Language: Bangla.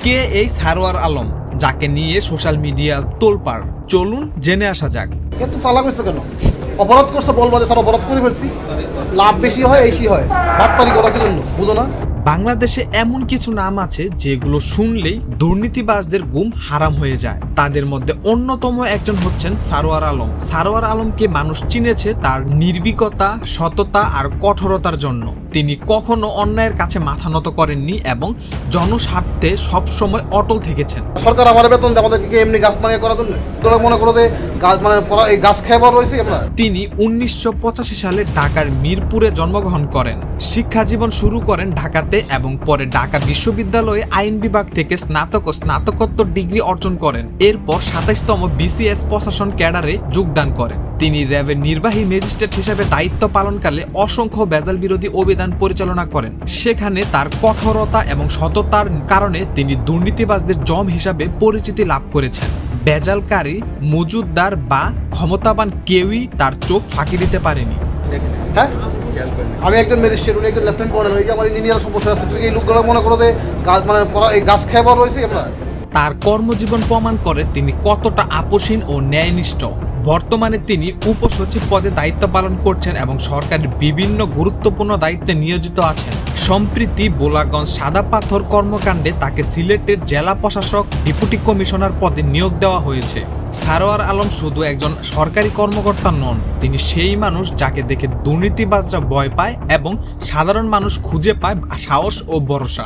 কে এই সারোয়ার আলম, যাকে নিয়ে সোশ্যাল মিডিয়া তোলপাড়? চলুন জেনে আসা যাক। এত চালাক হয়েছে কেন? অপরাধ করছে বলবা যে স্যার অপরাধ করে ফেলছি, লাভ বেশি হয় এই হয়, বাটপারি করা কি জন্য বুঝো না? বাংলাদেশে এমন কিছু নাম আছে যেগুলো শুনলেই দুর্নীতিবাজদের ঘুম হারাম হয়ে যায়। তাদের মধ্যে অন্যতম একজন হচ্ছেন সারোয়ার আলম। সারোয়ার আলমকে মানুষ চিনেছে তার নির্ভীকতা, সততা আর কঠোরতার জন্য। তিনি কখনো অন্যায়ের কাছে মাথা নত করেননি এবং জনস্বার্থে সবসময় অটল থেকেছেন। সরকার আমার বেতন দেয় আমাদেরকে এমনি গাছ মানিয়ে করার জন্য? তোরা মনে করো যে গাছ মানে এই গাছ খাইবার রয়েছি আমরা। তিনি 1985 সালে ঢাকার মিরপুরে জন্মগ্রহণ করেন। শিক্ষা জীবন শুরু করেন ঢাকাতে এবং পরে ঢাকা বিশ্ববিদ্যালয়ে আইন বিভাগ থেকে স্নাতক ও স্নাতকোত্তর ডিগ্রি অর্জন করেন। এরপর 27তম BCS প্রশাসন ক্যাডারে যোগদান করেন। তিনি র্যাবের নির্বাহী ম্যাজিস্ট্রেট হিসেবে দায়িত্ব পালনকালে অসংখ্য ভেজাল বিরোধী অভিযান পরিচালনা করেন। সেখানে তার কঠোরতা এবং সততার কারণে তিনি দুর্নীতিবাজদের জম হিসাবে পরিচিতি লাভ করেছেন। ভেজালকারী, মজুদদার বা ক্ষমতাবান কেউই তার চোখ ফাঁকি দিতে পারেনি। হ্যাঁ, আমি একজন ম্যাজিস্ট্রেট, উনি একজন লেফটেন্যান্ট কর্নেল, এই যে আমার ইঞ্জিনিয়ার সমস্যা আছে, তুই এই লোকগুলো মনে করো যে গাছ মানে এই গাছ খাইবার রয়েছি আমরা। তার কর্মজীবন প্রমাণ করে তিনি কতটা আপোষহীন ও ন্যায়নিষ্ঠ। বর্তমানে তিনি উপসচিব পদে দায়িত্ব পালন করছেন এবং সরকারের বিভিন্ন গুরুত্বপূর্ণ দায়িত্বে নিয়োজিত আছেন। সম্প্রতি বোলাগঞ্জ সাদা পাথর কর্মকাণ্ডে তাকে সিলেটের জেলা প্রশাসক ডেপুটি কমিশনার পদে নিয়োগ দেওয়া হয়েছে। সারোয়ার আলম শুধু একজন সরকারি কর্মকর্তা নন, তিনি সেই মানুষ যাকে দেখে দুর্নীতিবাজরা ভয় পায় এবং সাধারণ মানুষ খুঁজে পায় সাহস ও ভরসা।